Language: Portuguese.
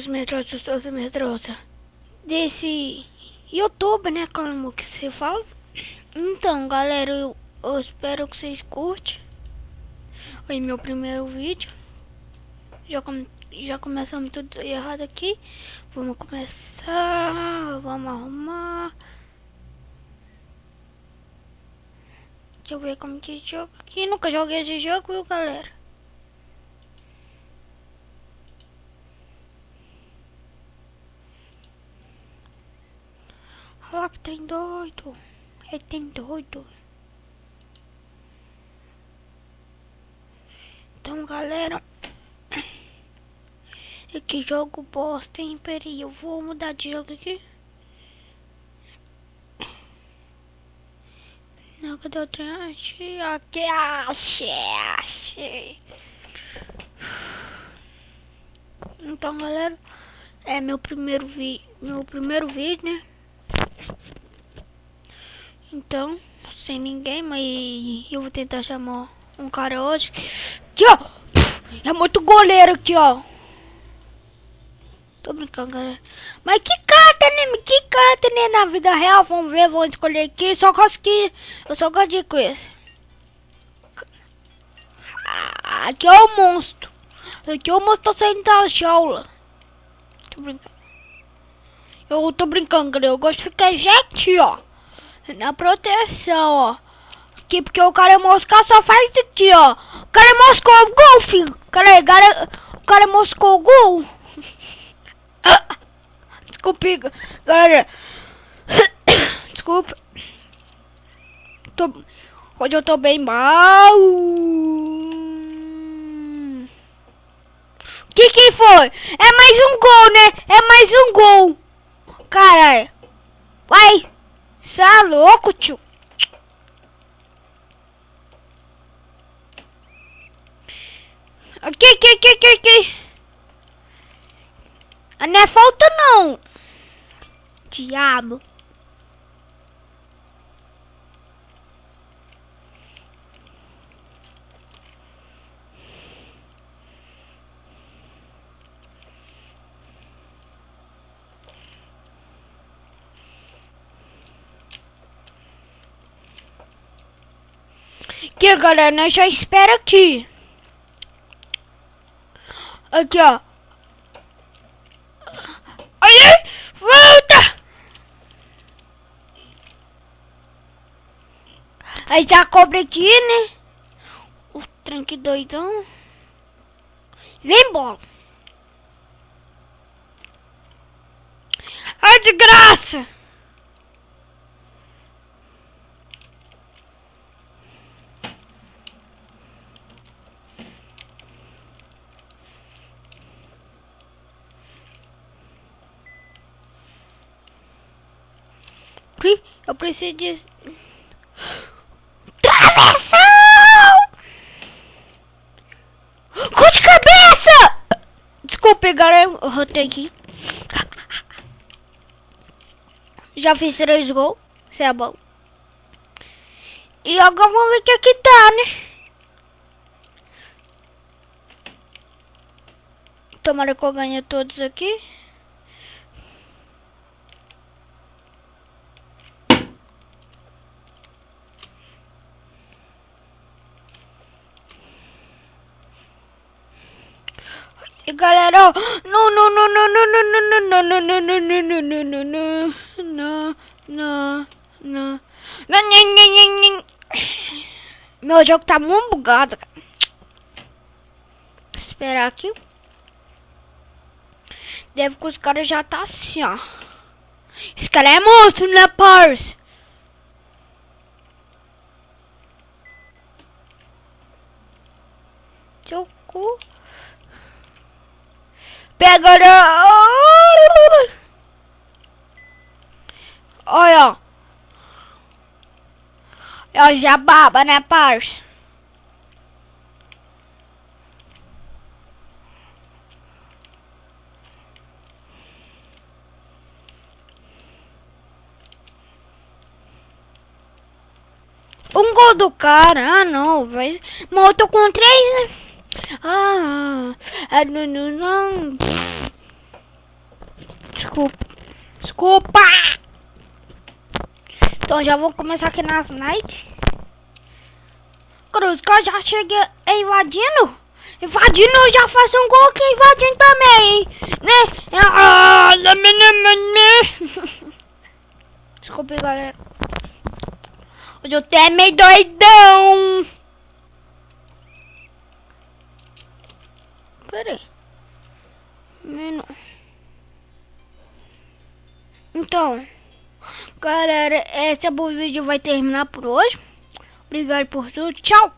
medrosos, medrosa. Desse YouTube, né, como que se fala. Então, galera, eu espero que vocês curtem. Foi meu primeiro vídeo. Já começamos tudo errado aqui. Vamos começar. Vamos arrumar. Deixa eu ver como que joga aqui. Nunca joguei esse jogo, viu, galera? Olha lá que tem doido. Ele tem doido. Então, galera, que jogo bosta, hein? Peraí, eu vou mudar de jogo aqui. Não, cadê o trem? Aqui, achei. Então, galera, é meu primeiro vídeo, né? Então, sem ninguém, mas eu vou tentar chamar um cara hoje. Aqui, ó. É muito goleiro aqui, ó. Tô brincando, galera. Mas que carta, né? Na vida real, vamos ver, vou escolher aqui. Só gosto que eu só gosto de coisa. Aqui é o monstro. Aqui o monstro tá saindo da jaula. Tô brincando. Eu tô brincando, galera. Eu gosto de ficar aqui, ó. Na proteção, ó. Aqui, porque o cara moscar só faz isso aqui, ó. O cara moscou o gol, filho. O cara moscou o gol. Desculpe, galera. Desculpa. Hoje eu tô bem mal. Que foi? É mais um gol, né? É mais um gol. Caralho. Vai. Cê é louco, tio. Aqui. Não é falta, não. Diabo. Aqui, galera, nós já espera aqui. Aqui, ó. Aí, volta! Aí já cobra aqui, né? O tranque doidão. Vem, bola. Ai, de graça! Eu preciso de... Travessão! Cu de cabeça! Desculpe, galera, eu rotei aqui. Já fiz 3 gols, isso é bom. E agora vamos ver o que aqui tá, né? Tomara que eu ganhe todos aqui. E galera, não. Meu jogo tá muito bugado. Vou esperar aqui. Deve que os caras já tá assim, ó. Esse cara é monstro, né, parça? Seu cu. Pega, olha, ó, já baba, né, parça? Um gol do cara, não, vai. Mas eu tô com 3, né? Não. Desculpa. Desculpa! Então já vou começar aqui nas night. Cruz, que eu já cheguei invadindo. Invadindo, eu já faço um gol aqui invadindo também, né? Desculpa, galera. Hoje eu tô meio doidão. Pera aí. Então, galera, esse vídeo vai terminar por hoje. Obrigado por tudo. Tchau.